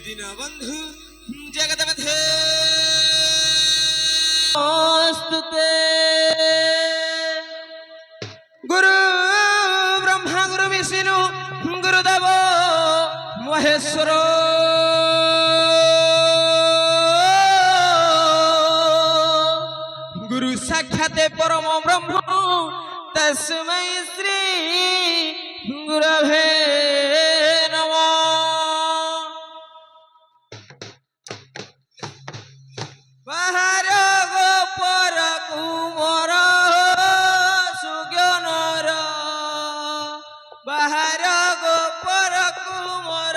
दीनबंधु जगदपथे स्तुते गुरु ब्रह्मा गुरु विष्णु गुरुदेव महेश्वर गुरु साक्षात परम ब्रह्म तस्मै श्री गुरवे नमः। बाहर गोपर कुमर सुज्ञानर बाहर गोपर कुमर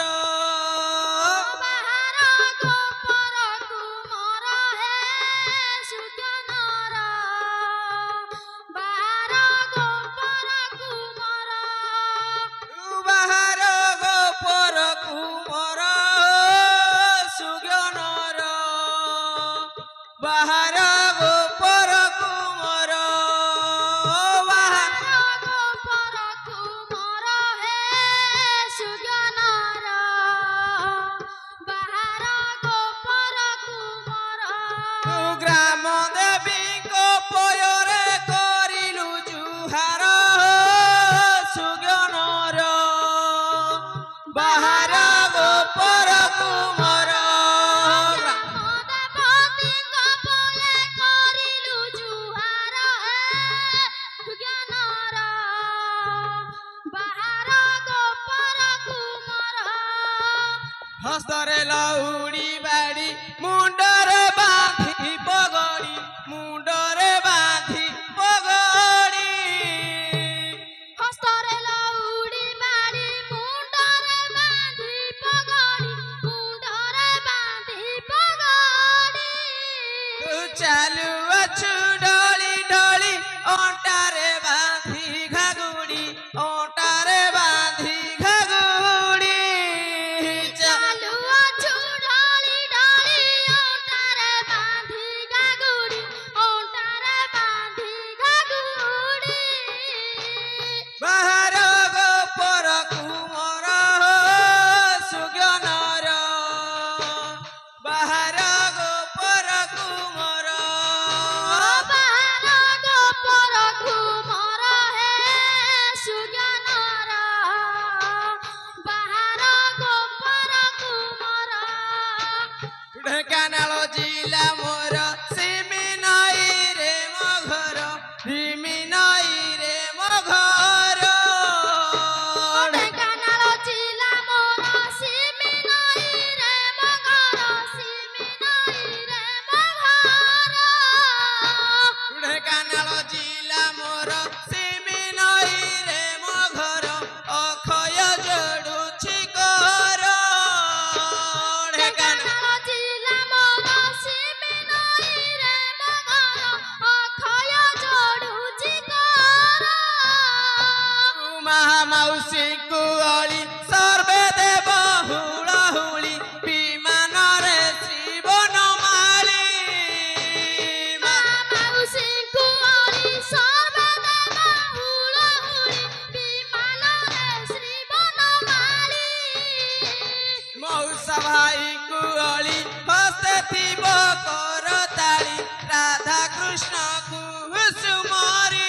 बाहर गोपर कुमर सुज्ञानर बाहर गोपर कुमर ग्राम देवी को पयरे करिलु जुहार सुज्ञानर बाहर गोपर कुमर हस्तरे लौड़ी बाड़ी मुंडरे बांधी पगड़ी मुंडरे बांधी पगड़ी तू चालू अछु डोली डोली ओंटारे बांधी घागुड़ी ओंटारे बांधी घागुड़ी बाहर गोपर कुमर सुज्ञानर बाहर गोपर कुमर ढेंकानाल जिला मोर सिमी नई रे मो घर रिमी नई रे मो घर ढेंकानाल जिला मोर सिमी नई रे मो घर अखय जोड़ुछि कर ढेंकानाल माउसी कुअली सर्वे देव हुळहुळी विमानरे श्रीवनमाळी मौसा भाई कुअली हस्ते थिब करताली राधा कृष्ण कुसुमरी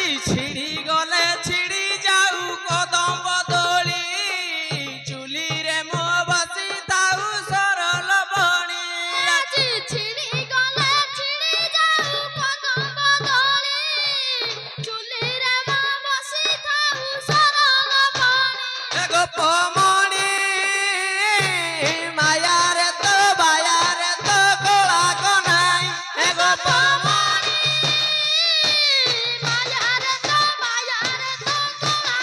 ଆଜି ଛିଡ଼ି ଗଲେ ଛିଡ଼ି ଯାଉ କଦମ୍ବ ଦୋଳି ଚୁଲିରେ ମୋ ବସିଥାଉ ସରଲ ବଣି ଆଜି ଛିଡ଼ି ଗଲେ ଛିଡ଼ି ଯାଉ କଦମ୍ବ ଦୋଳି ଚୁଲିରେ ମା ବସିଥାଉ ସରଲ ବଣି ଗୋପମଣି ମାୟାରେ ତ ବାୟାରେ ତ କଳା କନାଇ ଗୋପମଣି ମାୟାରେ ତ ମାୟାରେ ତ କଳା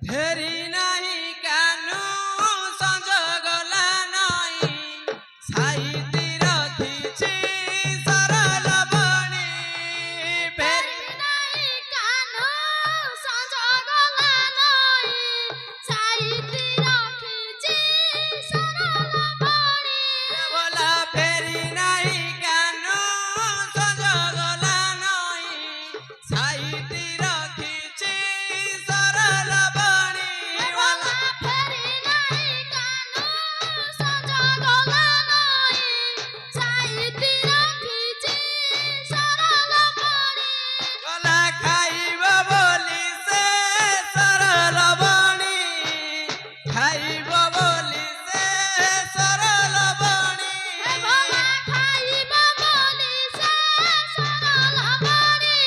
ଫେରି ନାହିଁ କାନୁ ସଞ୍ଜ ଗଲା ନାହିଁ ସାଇତି ରଖିଛି ସରଲ ବଣି ଫେରି ନାହିଁ କାନ ସଞ୍ଜ ଗଲା ନାହିଁ ସାଇତି ରଖିଛି ସରଲ ବଣି ବୋଲା ଫେରି ନାହିଁ କାନୁ ସଞ୍ଜ ଗଲା ନାହିଁ ସାଇତି ରଖିଛି ସରଲ ବଣି ବୋଲା ଫେରି ନାହିଁ କାନ ସଞ୍ଜ ଗଲା ନାହିଁ ସାଇତି ରଖିଛି ସରଲ ବଣି ଗଲା ଖାଇବ ବୋଲି ସେ ସରଲ ବଣି ଖାଇବ ବୋଲି ସେ ସରଲ ବଣି ବୋଲା ଖାଇବ ବୋଲି ସେ ସରଲ ବଣି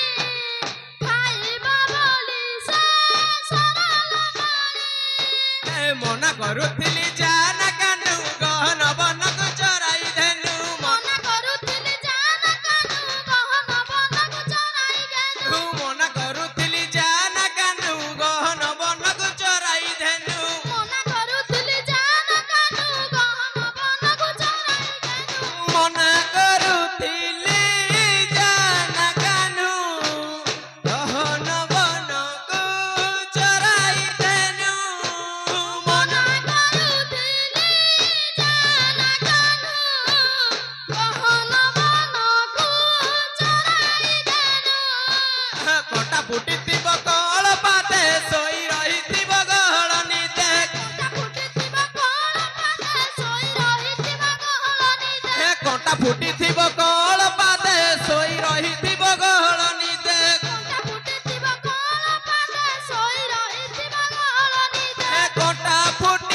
ଖାଇବ ବୋଲି ସେ ସରଲ ବଣି ମନା କରୁଥିଲି ଜାନା କାନୁ ଗହନ ବନକୁ ଚରାଇ ଧେନୁ ମନା କରୁଥିଲି ଜାନା କାନୁ ଗହନ ବନକୁ ଚରାଇ ଦେଲୁ ମନା କରୁଥିଲି ଜାନା କାନୁ ଗହନ ବନକୁ ଚରାଇ ଧେନୁ ମନା କରୁଥିଲି ଜାନା କାନୁ ଗହନ ବନକୁ ଚରାଇ ଦେଲୁ ମନା କରୁଥିଲି ଜାନା କାନୁ ଗହନ ବନକୁ ଚରାଇ ଧେନୁ ମନା କରୁଥିଲି ଜାନା କାନୁ ଗହନ ବନକୁ ଚରାଇ ଦେଲୁ କଟା ଫୁଟିଥିବ କଳ ପାତେ ଶୋଇ ରହିଥିବ ଗହଳ ନିଦେ କଣ୍ଟା ଫୁଟିଥିବ କଳ ପାତେ ଶୋଇ ରହିଥିବ ଗହଳ ନିଦେ କଟା ଫୁଟିଥିବ କଳ ପାତେ ଶୋଇ ରହିଥିବ ଗହଳ ନିଦେ କଣ୍ଟା ଫୁଟିଥିବ କଳ ପାତେ ଶୋଇ ରହିଥିବ ଗହଳ ନିଦେ କଟା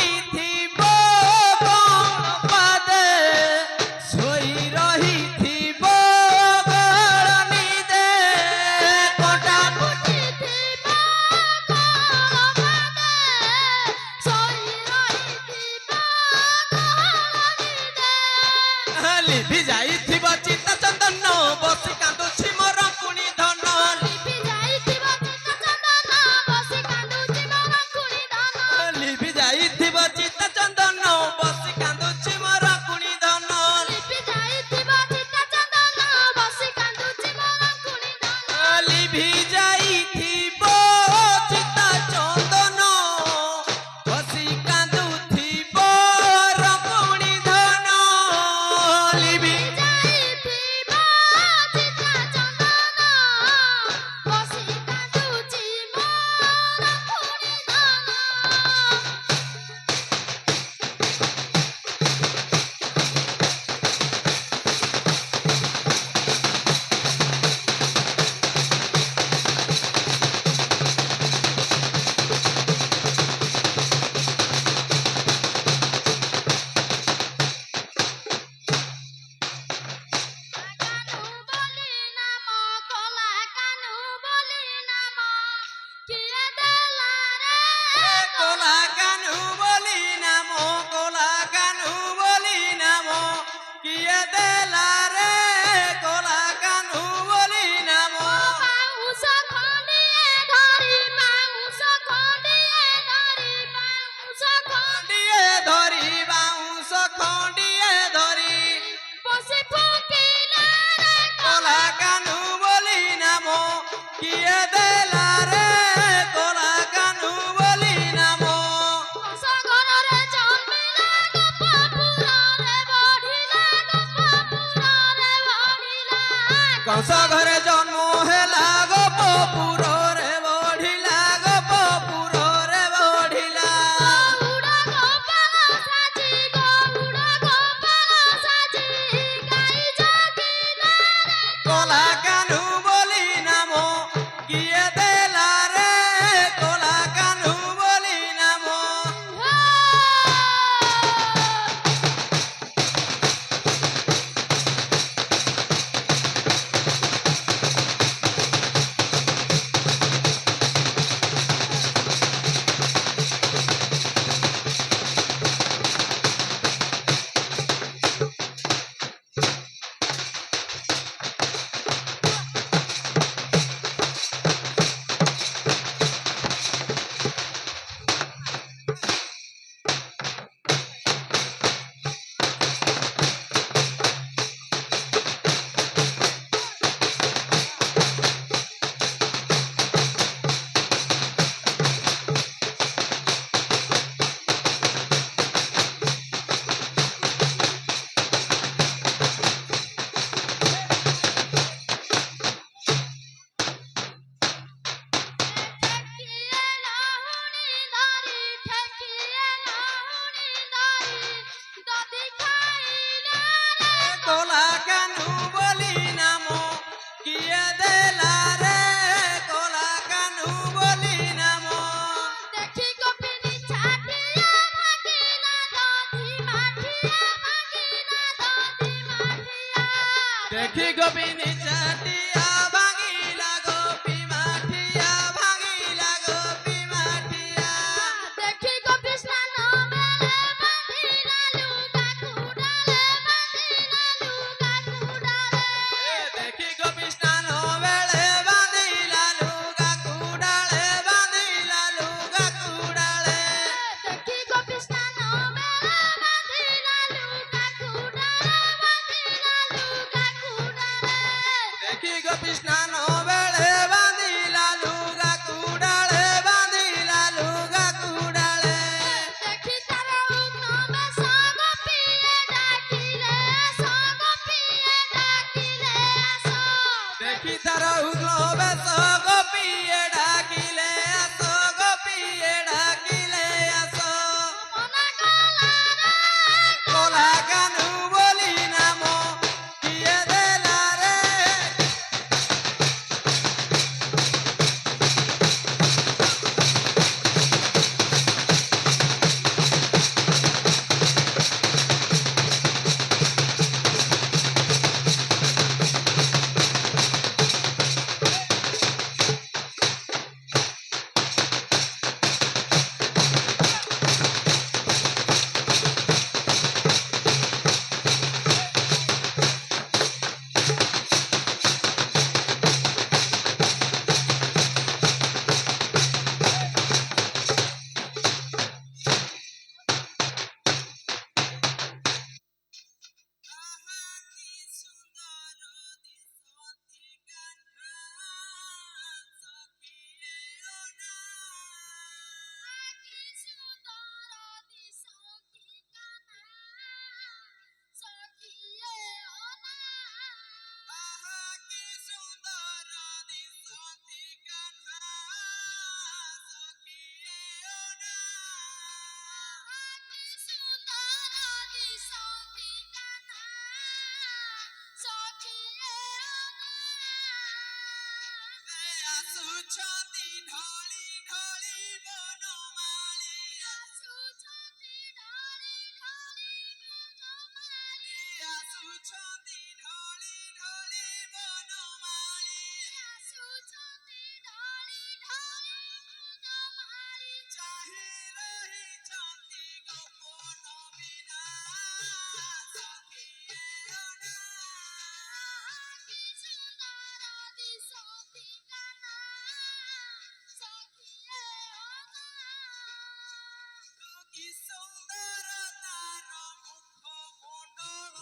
ଫୁଟିଥିବ କଳ ପାତେ ଶୋଇ ରହିଥିବ ଗହଳ ନିଦେ କଟା ଫୁଟିଥିବ କଳ ପାତେ ଶୋଇ ରହିଥିବ ଗହଳ ନିଦେ ଲିଭି ଯାଇଥିବ ଚିତା ଚନ୍ଦନ ବସି କାନ୍ଦୁଛି ମୋର ପୁଣି ଧନ ଲିଭି ଯାଇଥିବ ଚିତ୍ତ ଚନ୍ଦନ ବସି କାନ୍ଦୁଛି ମୋର କୁଣି ଧନ ଲିଭି ଯାଇଥିବ ଚିତା ଚନ୍ଦନ ବସି କାନ୍ଦୁଛି ମୋର ପୁଣି ଧନ ଲିଭି ଯାଇଥିବ ଚିତ୍ତ ଚନ୍ଦନ ବସି କାନ୍ଦୁଛି ମୋର କୁଣି ଧନ ଲିଭି ଯାଇଥିବ ଚିତା ଚନ୍ଦନ ବସି କାନ୍ଦୁଥିବ ରକୁଣି ଧନ ଲିଭି ଯାଇଥିବ ଚିତ୍ତ ଚନ୍ଦନ ବସି କାନ୍ଦୁଛି ମୋର କୁଣି ଧନ দেখি গোপিনী চাটিয়া ভাঙিলা গোপী মাঠিয়া ভাঙিলা গোপী মাঠিয়া দেখি গোপী স্নান বেলে বাঁধিলা লুগা কুড়ালে বাঁধিলা লুগা কুড়ালে দেখি গোপী স্নান বেলে বাঁধিলা লুগা কুড়ালে বাঁধিলা লুগা কুড়ালে দেখি গোপী স্নান বেলে বাঁধিলা লুগা কুড়ালে বাঁধিলা লুগা কুড়ালে দেখি গোপী স্নান বেলে বাঁধিলা লুগা কুড়ালে বাঁধিলা লুগা কুড়ালে দেখি তারা উগ্ন বেশ গোপীয়ে ডাকিলে আস গোপীয়ে ডাকিলে আস দেখি তার উগ্র বেশ গোপিয়ে ডাকিলে আস গোপিয়ে ডাকিলে আস মনা গলারে কোলা কানু বলি নাম কিয়ে দেলা রে আସୁছন্তি ঢলি ঢলি বনমালী আସୁছন্তি ঢলি ঢলি বনমালী চাহি রহিছন্তি গোপন বিনা সখিয়ে অনা কি সুন্দর তার মুখ মণ্ডল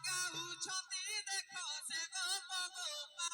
ଗାଉଛନ୍ତି ଦେଖ ସେ ଗପ ଗୋପାଳ